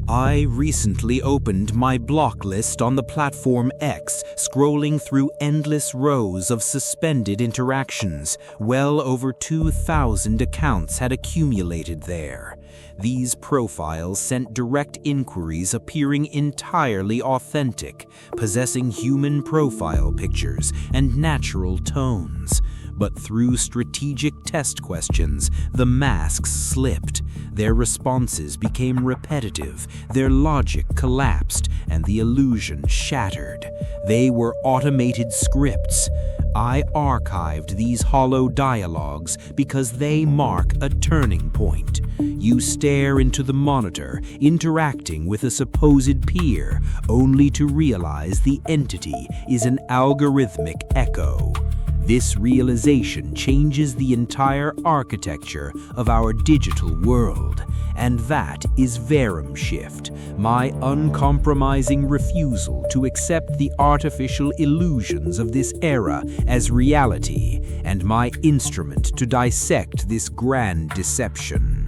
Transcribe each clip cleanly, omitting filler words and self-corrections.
I recently opened my block list on the platform X, scrolling through endless rows of suspended interactions. Well over 2,000 accounts had accumulated there. These profiles sent direct inquiries appearing entirely authentic, possessing human profile pictures and natural tones. But through strategic test questions, the masks slipped. Their responses became repetitive, their logic collapsed, and the illusion shattered. They were automated scripts. I archived these hollow dialogues because they mark a turning point. You stare into the monitor, interacting with a supposed peer, only to realize the entity is an algorithmic echo. This realization changes the entire architecture of our digital world, and that is VerumShift, my uncompromising refusal to accept the artificial illusions of this era as reality, and my instrument to dissect this grand deception.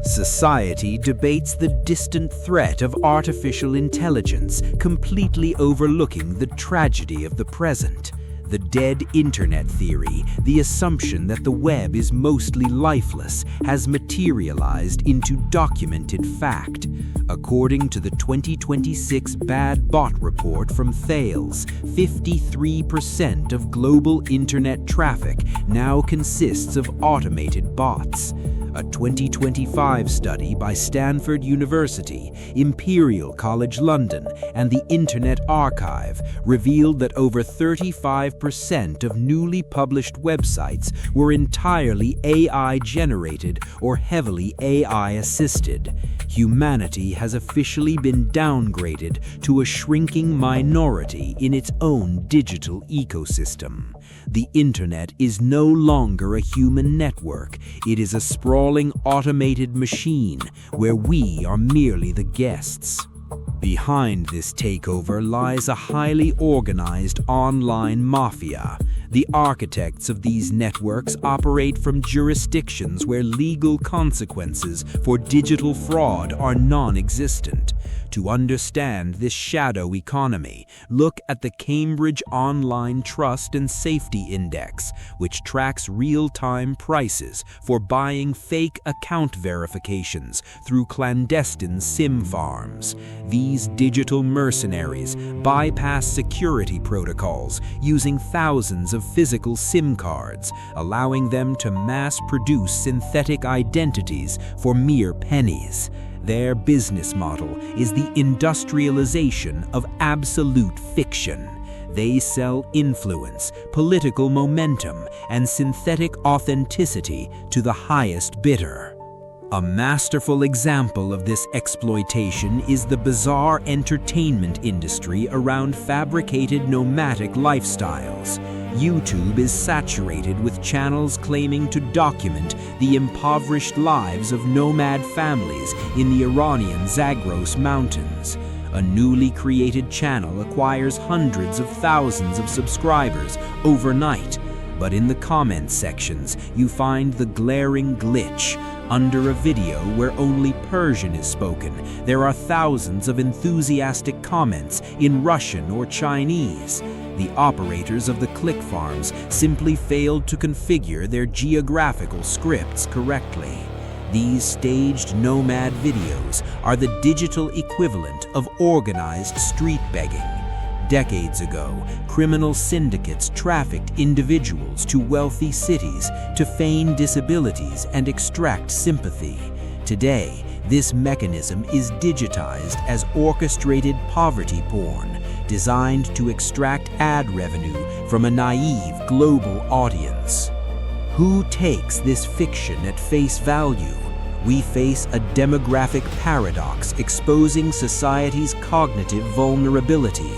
Society debates the distant threat of artificial intelligence, completely overlooking the tragedy of the present. The dead internet theory, the assumption that the web is mostly lifeless, has materialized into documented fact. According to the 2026 Bad Bot report from Thales, 53% of global internet traffic now consists of automated bots. A 2025 study by Stanford University, Imperial College London, and the Internet Archive revealed that over 35% of newly published websites were entirely AI-generated or heavily AI-assisted. Humanity has officially been downgraded to a shrinking minority in its own digital ecosystem. The internet is no longer a human network. It is a sprawling automated machine where we are merely the guests. Behind this takeover lies a highly organized online mafia. The architects of these networks operate from jurisdictions where legal consequences for digital fraud are non-existent. To understand this shadow economy, look at the Cambridge Online Trust and Safety Index, which tracks real-time prices for buying fake account verifications through clandestine SIM farms. These digital mercenaries bypass security protocols using thousands of physical SIM cards, allowing them to mass-produce synthetic identities for mere pennies. Their business model is the industrialization of absolute fiction. They sell influence, political momentum, and synthetic authenticity to the highest bidder. A masterful example of this exploitation is the bizarre entertainment industry around fabricated nomadic lifestyles. YouTube is saturated with channels claiming to document the impoverished lives of nomad families in the Iranian Zagros Mountains. A newly created channel acquires hundreds of thousands of subscribers overnight, but in the comments sections you find the glaring glitch. Under a video where only Persian is spoken, there are thousands of enthusiastic comments in Russian or Chinese. The operators of the click farms simply failed to configure their geographical scripts correctly. These staged nomad videos are the digital equivalent of organized street begging. Decades ago, criminal syndicates trafficked individuals to wealthy cities to feign disabilities and extract sympathy. Today, this mechanism is digitized as orchestrated poverty porn, designed to extract ad revenue from a naive global audience. Who takes this fiction at face value? We face a demographic paradox exposing society's cognitive vulnerability.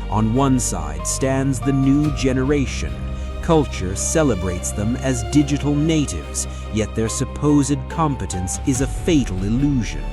On one side stands the new generation. Culture celebrates them as digital natives, yet their supposed competence is a fatal illusion.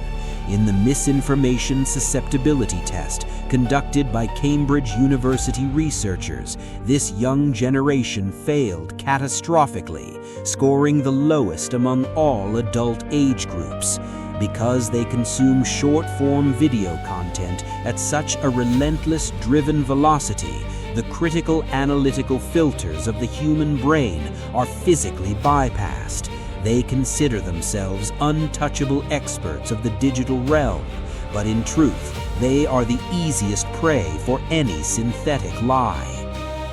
In the misinformation susceptibility test conducted by Cambridge University researchers, this young generation failed catastrophically, scoring the lowest among all adult age groups. because they consume short-form video content at such a relentless driven velocity, the critical analytical filters of the human brain are physically bypassed. They consider themselves untouchable experts of the digital realm, but in truth, they are the easiest prey for any synthetic lie.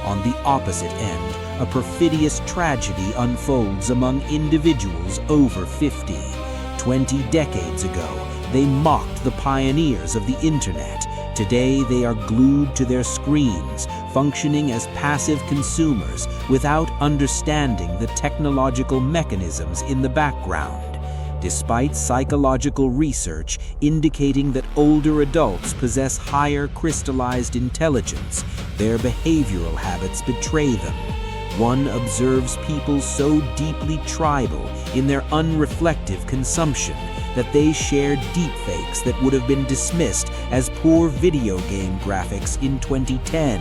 On the opposite end, a perfidious tragedy unfolds among individuals over 50. 20 decades ago, they mocked the pioneers of the internet. Today, they are glued to their screens, functioning as passive consumers without understanding the technological mechanisms in the background. Despite psychological research indicating that older adults possess higher crystallized intelligence, their behavioral habits betray them. One observes people so deeply tribal in their unreflective consumption that they share deepfakes that would have been dismissed as poor video game graphics in 2010.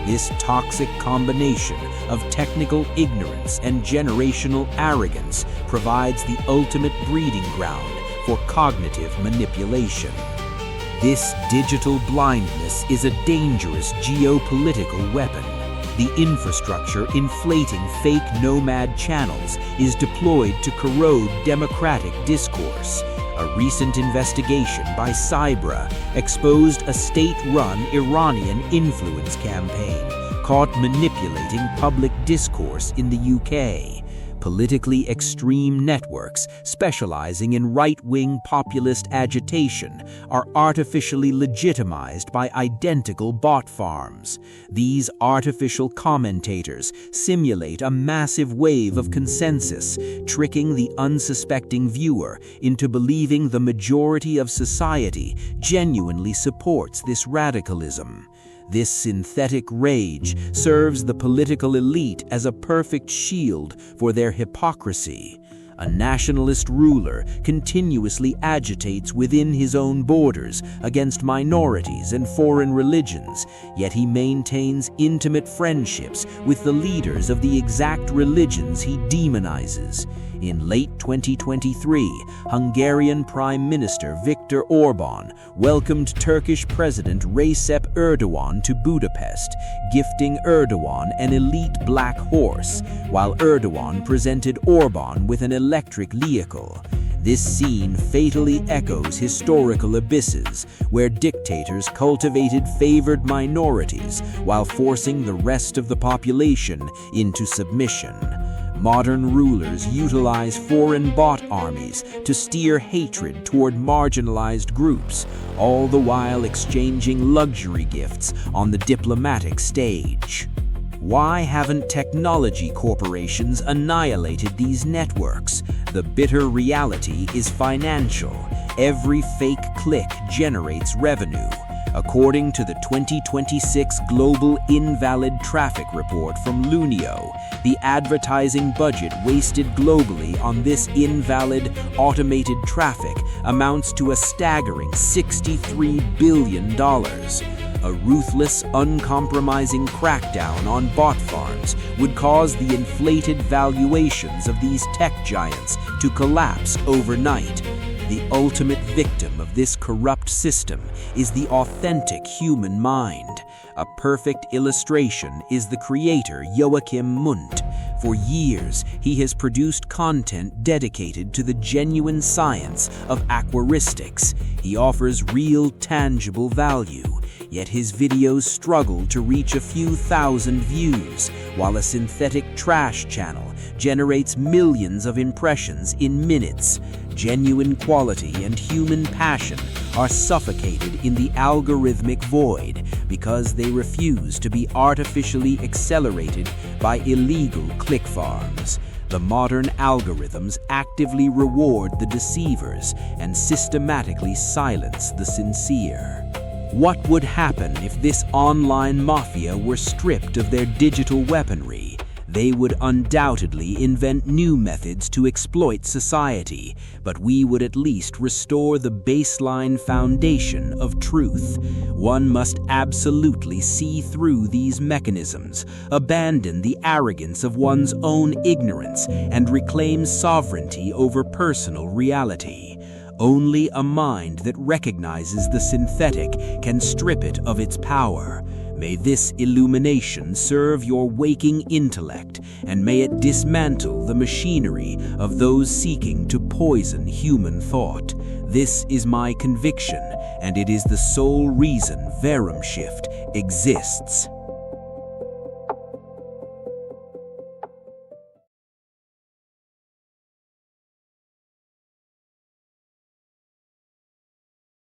This toxic combination of technical ignorance and generational arrogance provides the ultimate breeding ground for cognitive manipulation. This digital blindness is a dangerous geopolitical weapon. The infrastructure inflating fake Nomad channels is deployed to corrode democratic discourse. A recent investigation by Cyabra exposed a state-run Iranian influence campaign caught manipulating public discourse in the UK. Politically extreme networks specializing in right-wing populist agitation are artificially legitimized by identical bot farms. These artificial commentators simulate a massive wave of consensus, tricking the unsuspecting viewer into believing the majority of society genuinely supports this radicalism. This synthetic rage serves the political elite as a perfect shield for their hypocrisy. A nationalist ruler continuously agitates within his own borders against minorities and foreign religions, yet he maintains intimate friendships with the leaders of the exact religions he demonizes. In late 2023, Hungarian Prime Minister Viktor Orbán welcomed Turkish President Recep Erdogan to Budapest, gifting Erdogan an elite black horse, while Erdogan presented Orbán with an electric vehicle. This scene fatally echoes historical abysses, where dictators cultivated favored minorities while forcing the rest of the population into submission. Modern rulers utilize foreign bot armies to steer hatred toward marginalized groups, all the while exchanging luxury gifts on the diplomatic stage. Why haven't technology corporations annihilated these networks? The bitter reality is financial. Every fake click generates revenue. According to the 2026 Global Invalid Traffic Report from Lunio, the advertising budget wasted globally on this invalid, automated traffic amounts to a staggering $63 billion. A ruthless, uncompromising crackdown on bot farms would cause the inflated valuations of these tech giants to collapse overnight. The ultimate victim of this corrupt system is the authentic human mind. A perfect illustration is the creator Joachim Munt. For years, he has produced content dedicated to the genuine science of aquaristics. He offers real, tangible value, yet his videos struggle to reach a few thousand views, while a synthetic trash channel generates millions of impressions in minutes. Genuine quality and human passion are suffocated in the algorithmic void because they refuse to be artificially accelerated by illegal click farms. The modern algorithms actively reward the deceivers and systematically silence the sincere. What would happen if this online mafia were stripped of their digital weaponry? They would undoubtedly invent new methods to exploit society, but we would at least restore the baseline foundation of truth. One must absolutely see through these mechanisms, abandon the arrogance of one's own ignorance, and reclaim sovereignty over personal reality. Only a mind that recognizes the synthetic can strip it of its power. May this illumination serve your waking intellect, and may it dismantle the machinery of those seeking to poison human thought. This is my conviction, and it is the sole reason VerumShift exists.